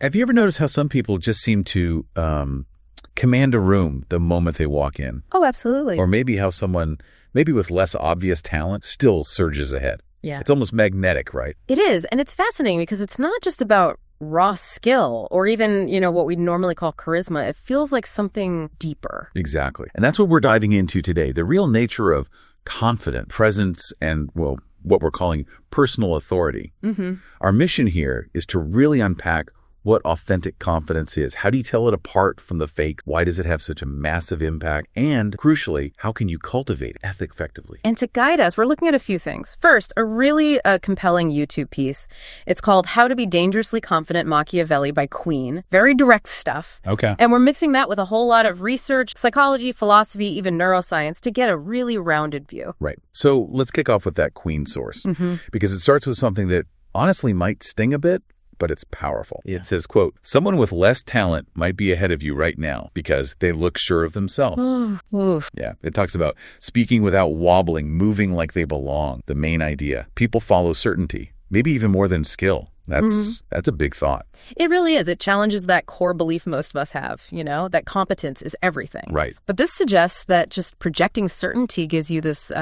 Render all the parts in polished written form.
Have you ever noticed how some people just seem to command a room the moment they walk in? Oh, absolutely. Or maybe how someone, maybe with less obvious talent, still surges ahead. Yeah. It's almost magnetic, right? It is. And it's fascinating because it's not just about raw skill or even, what we normally call charisma. It feels like something deeper. Exactly. And that's what we're diving into today. The real nature of confident presence and, well, what we're calling personal authority. Mm-hmm. Our mission here is to really unpack what authentic confidence is. How do you tell it apart from the fake? Why does it have such a massive impact? And crucially, how can you cultivate it effectively? And to guide us, we're looking at a few things. First, a really compelling YouTube piece. It's called How to Be Dangerously Confident Machiavelli by Queen. Very direct stuff. Okay. And we're mixing that with a whole lot of research, psychology, philosophy, even neuroscience to get a really rounded view. Right. So let's kick off with that Queen source because it starts with something that honestly might sting a bit, but it's powerful. It says, quote, someone with less talent might be ahead of you right now because they look sure of themselves. Yeah, it talks about speaking without wobbling, moving like they belong. The main idea. People follow certainty, maybe even more than skill. That's a big thought. It really is. It challenges that core belief most of us have, that competence is everything. Right. But this suggests that just projecting certainty gives you this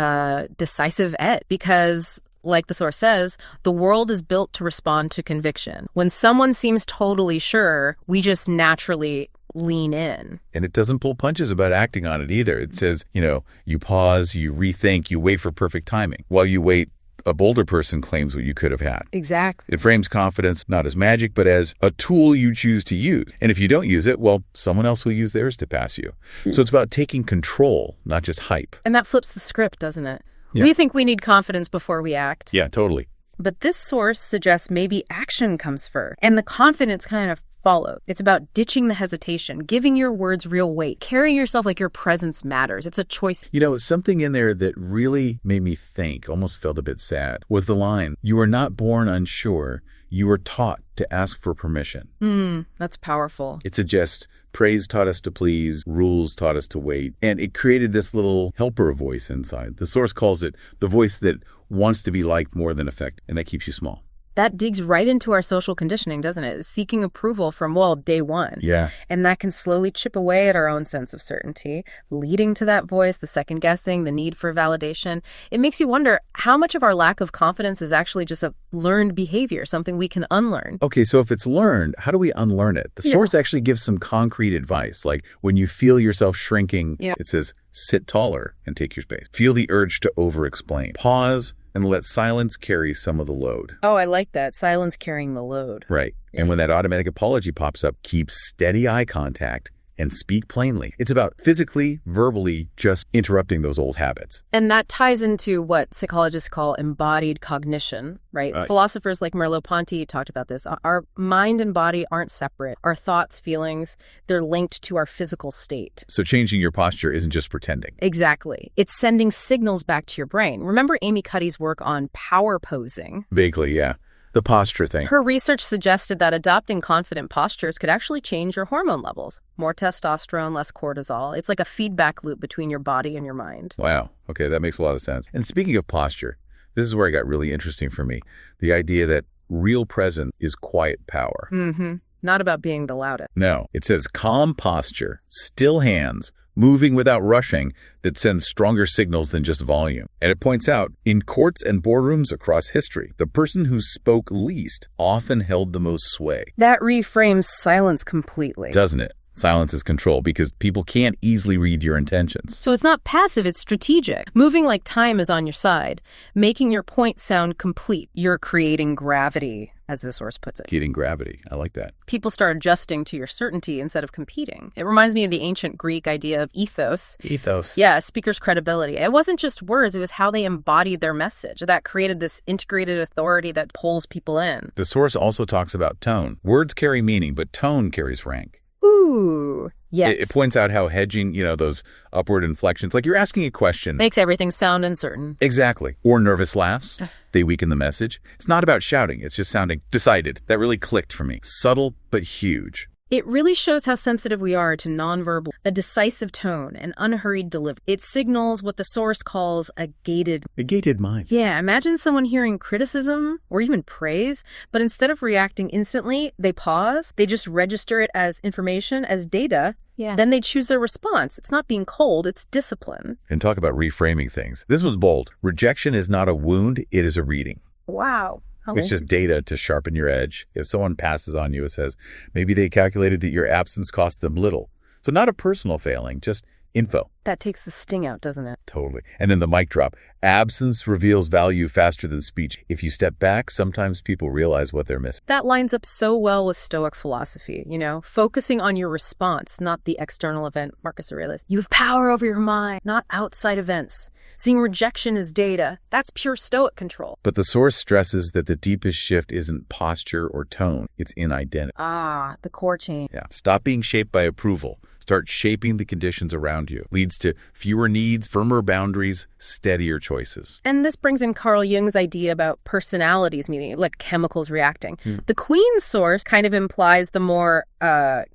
decisive edge because, like the source says, the world is built to respond to conviction. When someone seems totally sure, we just naturally lean in. And it doesn't pull punches about acting on it either. It says, you pause, you rethink, you wait for perfect timing. While you wait, a bolder person claims what you could have had. Exactly. It frames confidence not as magic, but as a tool you choose to use. And if you don't use it, well, someone else will use theirs to pass you. So it's about taking control, not just hype. And that flips the script, doesn't it? Yeah. We think we need confidence before we act. Yeah, totally. But this source suggests maybe action comes first, and the confidence kind of follows. It's about ditching the hesitation, giving your words real weight, carrying yourself like your presence matters. It's a choice. Something in there that really made me think, almost felt a bit sad, was the line, you were not born unsure, you were taught to ask for permission. That's powerful. It suggests praise taught us to please, rules taught us to wait, and it created this little helper voice inside. The source calls it the voice that wants to be liked more than affected, and that keeps you small. That digs right into our social conditioning, doesn't it? Seeking approval from, day one. Yeah. And that can slowly chip away at our own sense of certainty, leading to that voice, the second guessing, the need for validation. It makes you wonder how much of our lack of confidence is actually just a learned behavior, something we can unlearn. Okay, so if it's learned, how do we unlearn it? The source actually gives some concrete advice, like when you feel yourself shrinking, it says, sit taller and take your space. Feel the urge to over-explain. Pause and let silence carry some of the load. Oh, I like that. Silence carrying the load. Right. And when that automatic apology pops up, keep steady eye contact and speak plainly. It's about physically, verbally, just interrupting those old habits. And that ties into what psychologists call embodied cognition, right? Philosophers like Merleau-Ponty talked about this. Our mind and body aren't separate. Our thoughts, feelings, they're linked to our physical state. So changing your posture isn't just pretending. Exactly. It's sending signals back to your brain. Remember Amy Cuddy's work on power posing? Vaguely, yeah. The posture thing. Her research suggested that adopting confident postures could actually change your hormone levels. More testosterone, less cortisol. It's like a feedback loop between your body and your mind. Wow. Okay, that makes a lot of sense. And speaking of posture, this is where it got really interesting for me. The idea that real presence is quiet power. Not about being the loudest. No. It says calm posture, still hands, moving without rushing, that sends stronger signals than just volume. And it points out, in courts and boardrooms across history, the person who spoke least often held the most sway. That reframes silence completely. Doesn't it? Silence is control because people can't easily read your intentions. So it's not passive, it's strategic. Moving like time is on your side, making your point sound complete. You're creating gravity, as the source puts it. Creating gravity. I like that. People start adjusting to your certainty instead of competing. It reminds me of the ancient Greek idea of ethos. Ethos. Yeah, a speaker's credibility. It wasn't just words, it was how they embodied their message. That created this integrated authority that pulls people in. The source also talks about tone. Words carry meaning, but tone carries rank. Ooh, yes. It points out how hedging, those upward inflections, like you're asking a question. Makes everything sound uncertain. Exactly. Or nervous laughs. They weaken the message. It's not about shouting. It's just sounding decided. That really clicked for me. Subtle, but huge. It really shows how sensitive we are to nonverbal, a decisive tone, an unhurried delivery. It signals what the source calls a gated mind. Yeah, imagine someone hearing criticism or even praise, but instead of reacting instantly, they pause. They just register it as information, as data. Yeah. Then they choose their response. It's not being cold, it's discipline. And talk about reframing things. This one's bold. Rejection is not a wound, it is a reading. Wow. It's just data to sharpen your edge. If someone passes on you, it says, maybe they calculated that your absence cost them little. So not a personal failing, just info. That takes the sting out, doesn't it? Totally. And then the mic drop. Absence reveals value faster than speech. If you step back, sometimes people realize what they're missing. That lines up so well with Stoic philosophy, focusing on your response, not the external event. Marcus Aurelius. You have power over your mind, not outside events. Seeing rejection as data, that's pure Stoic control. But the source stresses that the deepest shift isn't posture or tone. It's in identity. Ah, the core change. Yeah. Stop being shaped by approval. Start shaping the conditions around you. Leads to fewer needs, firmer boundaries, steadier choices. And this brings in Carl Jung's idea about personalities meeting, like chemicals reacting. The queen source kind of implies the more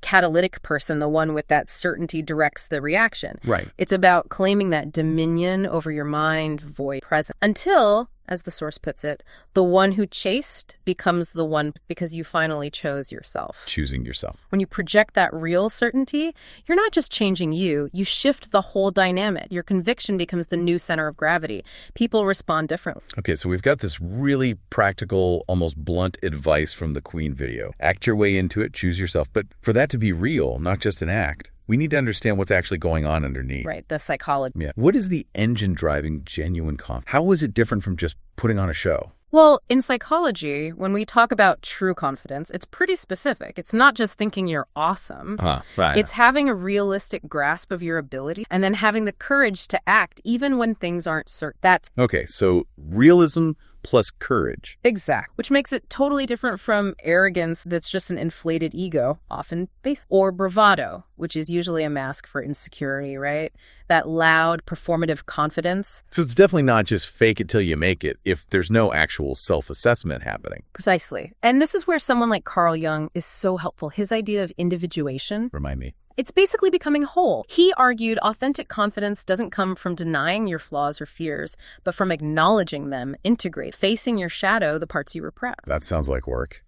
catalytic person, the one with that certainty directs the reaction. Right. It's about claiming that dominion over your mind, voice, present. Until, as the source puts it, the one who chased becomes the one because you finally chose yourself. Choosing yourself. When you project that real certainty, you're not just changing you shift the whole dynamic. Your conviction becomes the new center of gravity. People respond differently. Okay, so we've got this really practical, almost blunt advice from the Queen video. Act your way into it, choose yourself. But for that to be real, not just an act, we need to understand what's actually going on underneath. Right, the psychology. Yeah. What is the engine driving genuine confidence? How is it different from just putting on a show? Well, in psychology, when we talk about true confidence, it's pretty specific. It's not just thinking you're awesome. Right. It's having a realistic grasp of your ability and then having the courage to act even when things aren't certain. That's okay, so realism plus courage. Exact. Which makes it totally different from arrogance that's just an inflated ego, often based, or bravado, which is usually a mask for insecurity, right? That loud, performative confidence. So it's definitely not just fake it till you make it if there's no actual self-assessment happening. Precisely. And this is where someone like Carl Jung is so helpful. His idea of individuation. Remind me. It's basically becoming whole. He argued authentic confidence doesn't come from denying your flaws or fears, but from acknowledging them, integrate, facing your shadow, the parts you repress. That sounds like work.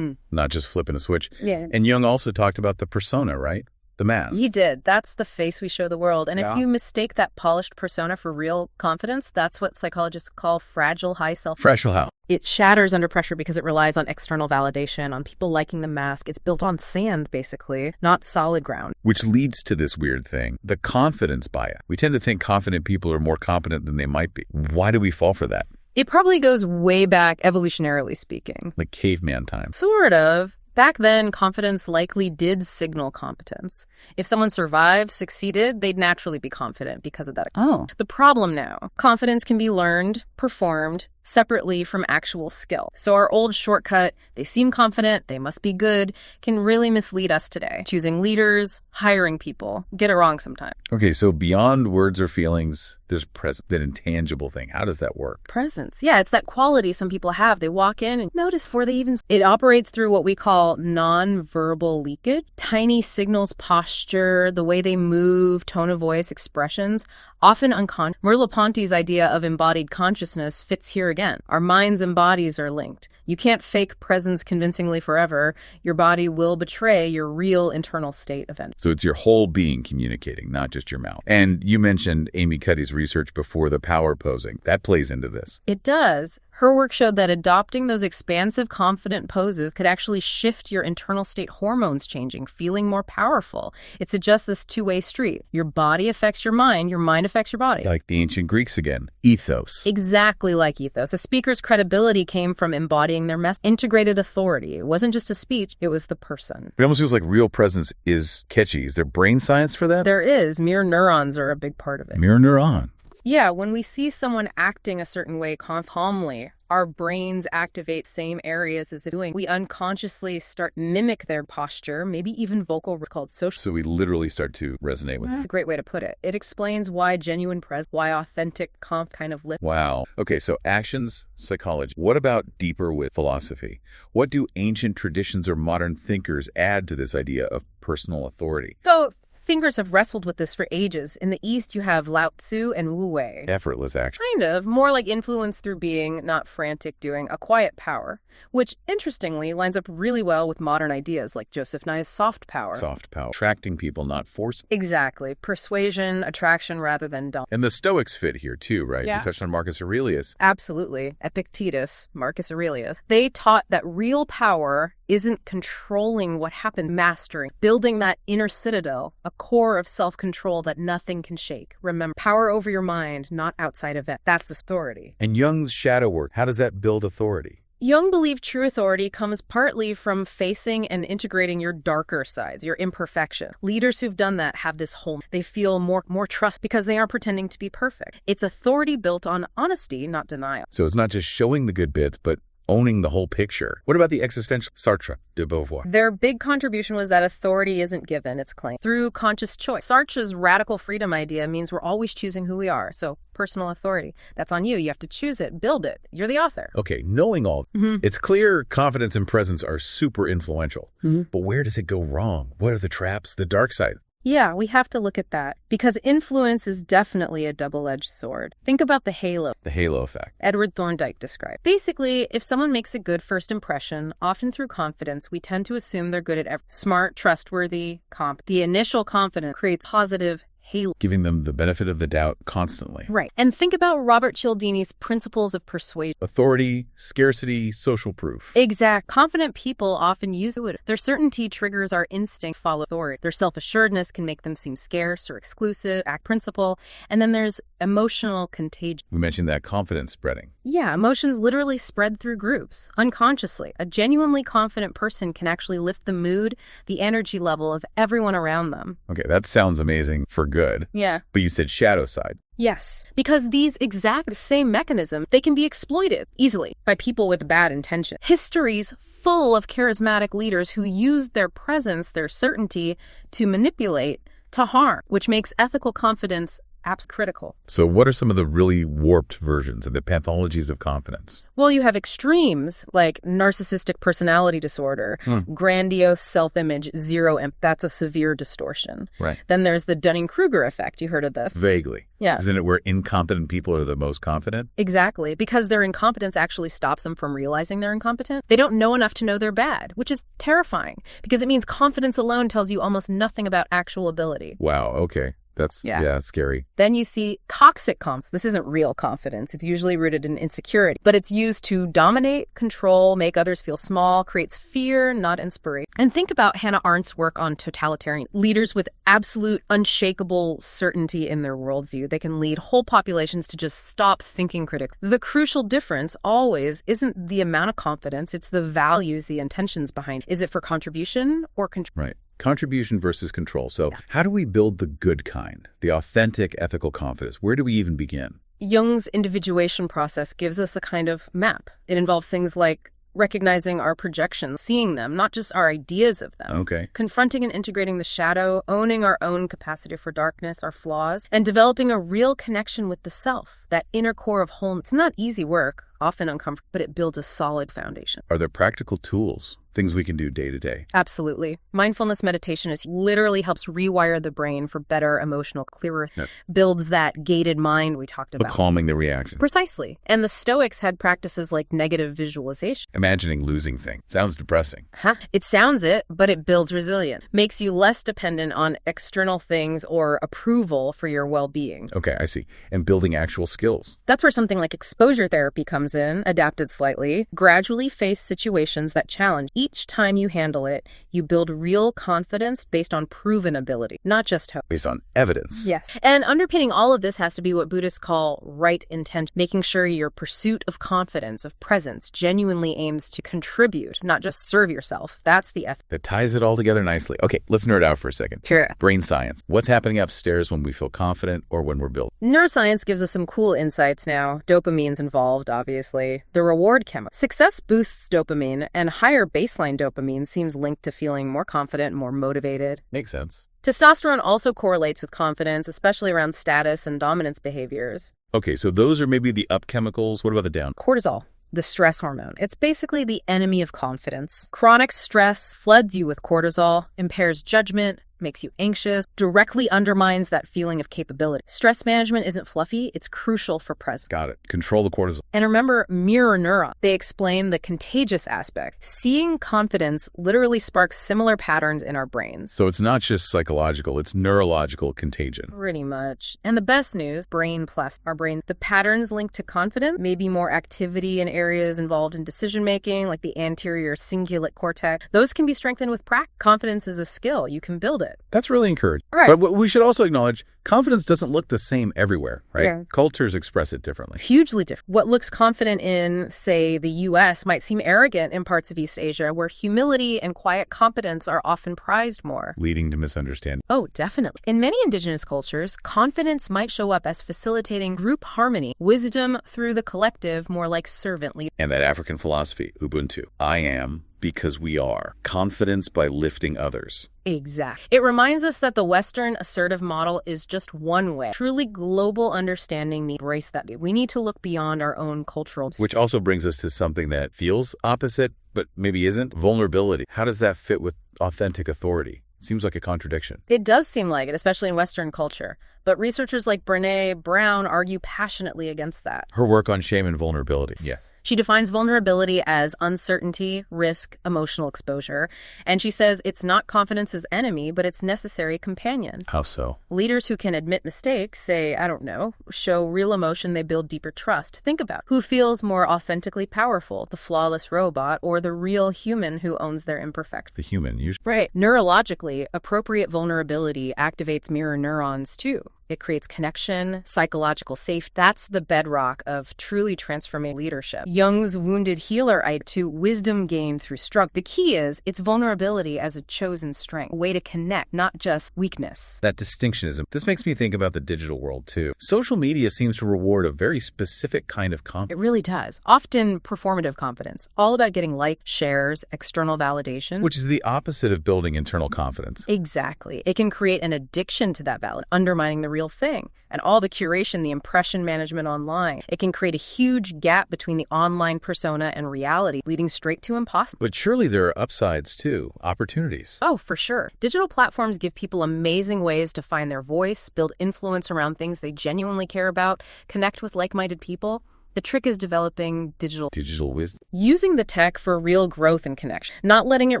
Not just flipping a switch. Yeah. And Jung also talked about the persona, right? The mask. He did. That's the face we show the world. And if you mistake that polished persona for real confidence, that's what psychologists call fragile high self. Fragile how? It shatters under pressure because it relies on external validation, on people liking the mask. It's built on sand, basically, not solid ground. Which leads to this weird thing, the confidence bias. We tend to think confident people are more competent than they might be. Why do we fall for that? It probably goes way back, evolutionarily speaking. Like caveman time. Sort of. Back then, confidence likely did signal competence. If someone survived, succeeded, they'd naturally be confident because of that. Oh. The problem now, confidence can be learned, performed, separately from actual skill. So our old shortcut, they seem confident, they must be good, can really mislead us today. Choosing leaders, hiring people, get it wrong sometimes. Okay, so beyond words or feelings, there's presence, that intangible thing. How does that work? Presence. Yeah, it's that quality some people have. They walk in and notice before they even... It operates through what we call nonverbal leakage. Tiny signals, posture, the way they move, tone of voice, expressions, often unconscious. Merleau-Ponty's idea of embodied consciousness fits here again. Our minds and bodies are linked. You can't fake presence convincingly forever. Your body will betray your real internal state eventually. So it's your whole being communicating, not just your mouth. And you mentioned Amy Cuddy's research before, the power posing. That plays into this. It does. Her work showed that adopting those expansive, confident poses could actually shift your internal state hormones changing, feeling more powerful. It suggests this two-way street. Your body affects your mind affects your body. Like the ancient Greeks again, ethos. Exactly like ethos. A speaker's credibility came from embodying their message. Integrated authority. It wasn't just a speech, it was the person. It almost feels like real presence is catchy. Is there brain science for that? There is. Mirror neurons are a big part of it. Mirror neuron. Yeah, when we see someone acting a certain way calmly, our brains activate same areas as doing. We unconsciously start mimic their posture, maybe even vocal. It's called social. So we literally start to resonate with it. A great way to put it. It explains why genuine presence, why authentic kind of lift. Wow. Okay, so actions, psychology. What about deeper with philosophy? What do ancient traditions or modern thinkers add to this idea of personal authority? So thinkers have wrestled with this for ages. In the East, you have Lao Tzu and Wu Wei. Effortless action. Kind of. More like influence through being, not frantic doing, a quiet power, which, interestingly, lines up really well with modern ideas like Joseph Nye's soft power. Soft power. Attracting people, not forcing. Exactly. Persuasion, attraction rather than dumb. And the Stoics fit here, too, right? Yeah. You touched on Marcus Aurelius. Absolutely. Epictetus, Marcus Aurelius. They taught that real power isn't controlling what happens, mastering, building that inner citadel, a core of self-control that nothing can shake. Remember, power over your mind, not outside of it. That's authority. And Jung's shadow work, how does that build authority? Jung believed true authority comes partly from facing and integrating your darker sides, your imperfection. Leaders who've done that have this whole, they feel more trust because they aren't pretending to be perfect. It's authority built on honesty, not denial. So it's not just showing the good bits, but owning the whole picture. What about the existential Sartre de Beauvoir? Their big contribution was that authority isn't given, it's claimed through conscious choice. Sartre's radical freedom idea means we're always choosing who we are. So personal authority, that's on you. You have to choose it, build it. You're the author. Okay, knowing all, it's clear confidence and presence are super influential. But where does it go wrong? What are the traps, the dark side? Yeah, we have to look at that because influence is definitely a double-edged sword. Think about the halo. The halo effect. Edward Thorndike described. Basically, if someone makes a good first impression, often through confidence, we tend to assume they're good at everything. Smart, trustworthy, the initial confidence creates positive halo. Giving them the benefit of the doubt constantly. Right. And think about Robert Cialdini's principles of persuasion. Authority, scarcity, social proof. Exact. Confident people often use it. Their certainty triggers our instinct to follow authority. Their self-assuredness can make them seem scarce or exclusive, act principle. And then there's emotional contagion. We mentioned that confidence spreading. Yeah, emotions literally spread through groups, unconsciously. A genuinely confident person can actually lift the mood, the energy level of everyone around them. Okay, that sounds amazing for good. Yeah. But you said shadow side. Yes, because these exact same mechanisms, they can be exploited easily by people with bad intention. History's full of charismatic leaders who used their presence, their certainty, to manipulate, to harm, which makes ethical confidence critical. So what are some of the really warped versions of the pathologies of confidence? Well, you have extremes like narcissistic personality disorder, grandiose self-image, zero empathy. That's a severe distortion. Right. Then there's the Dunning-Kruger effect. You heard of this? Vaguely. Yeah. Isn't it where incompetent people are the most confident? Exactly. Because their incompetence actually stops them from realizing they're incompetent. They don't know enough to know they're bad, which is terrifying because it means confidence alone tells you almost nothing about actual ability. Wow. Okay. That's scary. Then you see toxic confidence. This isn't real confidence. It's usually rooted in insecurity, but it's used to dominate, control, make others feel small, creates fear, not inspiration. And think about Hannah Arendt's work on totalitarian leaders with absolute unshakable certainty in their worldview. They can lead whole populations to just stop thinking critically. The crucial difference always isn't the amount of confidence, it's the values, the intentions behind it. Is it for contribution or control? Right. Contribution versus control. So how do we build the good kind, the authentic ethical confidence? Where do we even begin? Jung's individuation process gives us a kind of map. It involves things like recognizing our projections, seeing them, not just our ideas of them. Okay. Confronting and integrating the shadow, owning our own capacity for darkness, our flaws, and developing a real connection with the self, that inner core of wholeness. It's not easy work, often uncomfortable, but it builds a solid foundation. Are there practical tools, things we can do day to day? Absolutely. Mindfulness meditation literally helps rewire the brain for better emotional, clearer, builds that gated mind we talked about. Calming the reaction. Precisely. And the Stoics had practices like negative visualization. Imagining losing things. Sounds depressing. It sounds it, but it builds resilience. Makes you less dependent on external things or approval for your well-being. Okay, I see. And building actual skills. That's where something like exposure therapy comes in, adapted slightly. Gradually face situations that challenge. Each time you handle it, you build real confidence based on proven ability, not just hope. Based on evidence. Yes. And underpinning all of this has to be what Buddhists call right intent, making sure your pursuit of confidence, of presence, genuinely aims to contribute, not just serve yourself. That's the ethic. That ties it all together nicely. Okay, let's nerd out for a second. Sure. Brain science. What's happening upstairs when we feel confident or when we're built? Neuroscience gives us some cool insights now. Dopamine's involved, obviously. obviously, the reward chemical. Success boosts dopamine, and higher baseline dopamine seems linked to feeling more confident and more motivated. Makes sense. Testosterone also correlates with confidence, especially around status and dominance behaviors. Okay, so those are maybe the up chemicals. What about the down? Cortisol, the stress hormone. It's basically the enemy of confidence. Chronic stress floods you with cortisol, impairs judgment, makes you anxious, directly undermines that feeling of capability. Stress management isn't fluffy, it's crucial for presence. Got it. Control the cortisol. And remember, mirror neurons. They explain the contagious aspect. Seeing confidence literally sparks similar patterns in our brains. So it's not just psychological, it's neurological contagion. Pretty much. And the best news, brain plasticity. Our brain, the patterns linked to confidence, maybe more activity in areas involved in decision-making, like the anterior cingulate cortex. Those can be strengthened with practice. Confidence is a skill. You can build it. That's really encouraging. Right. But what we should also acknowledge, confidence doesn't look the same everywhere, right? Yeah. Cultures express it differently. Hugely different. What looks confident in, say, the U.S. might seem arrogant in parts of East Asia, where humility and quiet competence are often prized more. Leading to misunderstanding. Oh, definitely. In many indigenous cultures, confidence might show up as facilitating group harmony, wisdom through the collective, more like servant leadership. And that African philosophy, Ubuntu, I am because we are. Confidence by lifting others. Exactly. It reminds us that the Western assertive model is just one way. Truly global understanding needs to embrace that. We need to look beyond our own cultural... Which also brings us to something that feels opposite, but maybe isn't. Vulnerability. How does that fit with authentic authority? Seems like a contradiction. It does seem like it, especially in Western culture. But researchers like Brené Brown argue passionately against that. Her work on shame and vulnerability. Yes. She defines vulnerability as uncertainty, risk, emotional exposure. And she says it's not confidence's enemy, but its necessary companion. How so? Leaders who can admit mistakes, say, I don't know, show real emotion, they build deeper trust. Think about who feels more authentically powerful, the flawless robot or the real human who owns their imperfections. The human, usually. Right. Neurologically, appropriate vulnerability activates mirror neurons too. It creates connection, psychological safety. That's the bedrock of truly transforming leadership. Jung's wounded healer idea to wisdom gained through struggle. The key is its vulnerability as a chosen strength, a way to connect, not just weakness. That distinctionism. This makes me think about the digital world too. Social media seems to reward a very specific kind of confidence. It really does. Often performative confidence, all about getting likes, shares, external validation. Which is the opposite of building internal confidence. Exactly. It can create an addiction to that validation, undermining the real thing. And all the curation, the impression management online, it can create a huge gap between the online persona and reality, leading straight to impossible. But surely there are upsides too, opportunities. Oh, for sure. Digital platforms give people amazing ways to find their voice, build influence around things they genuinely care about, connect with like-minded people. The trick is developing digital wisdom. Using the tech for real growth and connection, not letting it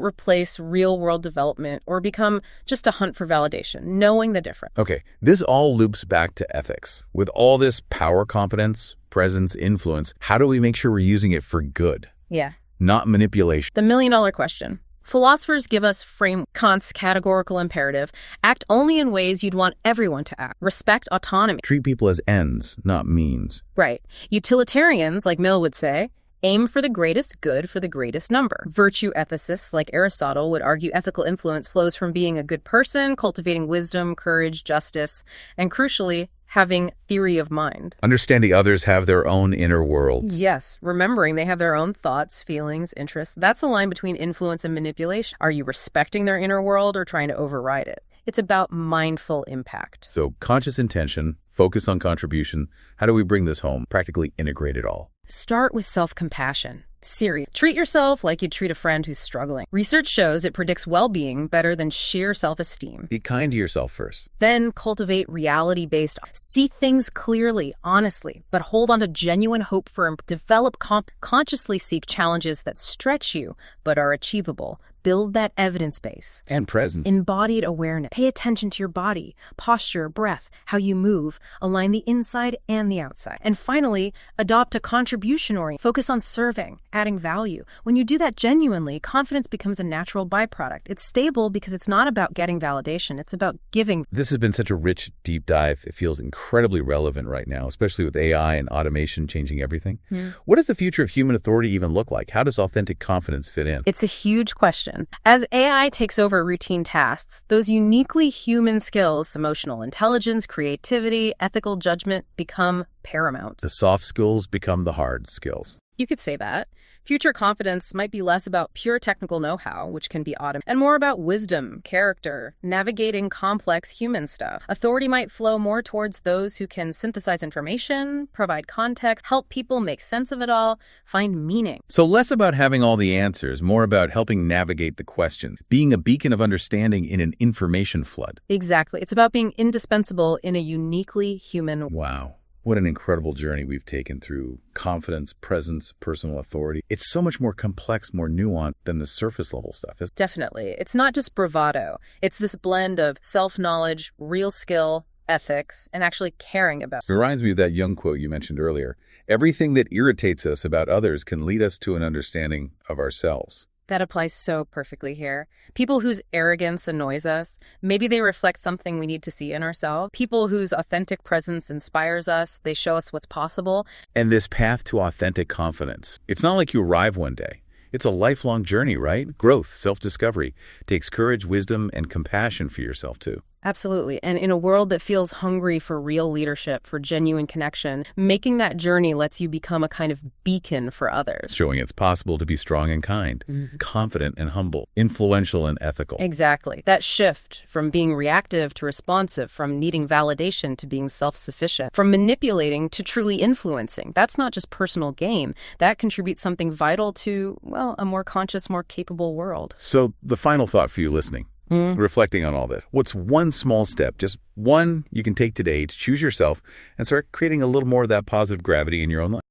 replace real-world development or become just a hunt for validation, knowing the difference. Okay, this all loops back to ethics. With all this power, competence, presence, influence, how do we make sure we're using it for good? Yeah. Not manipulation. The million-dollar question. Philosophers give us Kant's categorical imperative. Act only in ways you'd want everyone to act. Respect autonomy. Treat people as ends, not means. Right. Utilitarians, like Mill would say, aim for the greatest good for the greatest number. Virtue ethicists like Aristotle would argue ethical influence flows from being a good person, cultivating wisdom, courage, justice, and crucially, having theory of mind. Understanding others have their own inner worlds. Yes, remembering they have their own thoughts, feelings, interests. That's the line between influence and manipulation. Are you respecting their inner world or trying to override it? It's about mindful impact. So conscious intention, focus on contribution. How do we bring this home? Practically integrate it all. Start with self-compassion. Serious. Treat yourself like you'd treat a friend who's struggling. Research shows it predicts well-being better than sheer self-esteem. Be kind to yourself first. Then cultivate reality-based. See things clearly, honestly, but hold on to genuine hope for develop consciously seek challenges that stretch you but are achievable. Build that evidence base. And presence. Embodied awareness. Pay attention to your body, posture, breath, how you move. Align the inside and the outside. And finally, adopt a contribution orientation. Focus on serving, adding value. When you do that genuinely, confidence becomes a natural byproduct. It's stable because it's not about getting validation. It's about giving. This has been such a rich, deep dive. It feels incredibly relevant right now, especially with AI and automation changing everything. What does the future of human authority even look like? How does authentic confidence fit in? It's a huge question. innovation. As AI takes over routine tasks, those uniquely human skills, emotional intelligence, creativity, ethical judgment, become paramount. The soft skills become the hard skills. You could say that. Future confidence might be less about pure technical know-how, which can be automated, and more about wisdom, character, navigating complex human stuff. Authority might flow more towards those who can synthesize information, provide context, help people make sense of it all, find meaning. So less about having all the answers, more about helping navigate the question, being a beacon of understanding in an information flood. Exactly. It's about being indispensable in a uniquely human way. Wow. What an incredible journey we've taken through confidence, presence, personal authority. It's so much more complex, more nuanced than the surface level stuff. Definitely. It's not just bravado. It's this blend of self-knowledge, real skill, ethics, and actually caring about. It reminds me of that Jung quote you mentioned earlier. Everything that irritates us about others can lead us to an understanding of ourselves. That applies so perfectly here. People whose arrogance annoys us, maybe they reflect something we need to see in ourselves. People whose authentic presence inspires us, they show us what's possible. And this path to authentic confidence, it's not like you arrive one day. It's a lifelong journey, right? Growth, self-discovery, takes courage, wisdom, and compassion for yourself, too. Absolutely. And in a world that feels hungry for real leadership, for genuine connection, making that journey lets you become a kind of beacon for others. Showing it's possible to be strong and kind, confident and humble, influential and ethical. Exactly. That shift from being reactive to responsive, from needing validation to being self-sufficient, from manipulating to truly influencing. That's not just personal gain. That contributes something vital to, well, a more conscious, more capable world. So the final thought for you listening. Reflecting on all this. What's one small step, just one you can take today to choose yourself and start creating a little more of that positive gravity in your own life?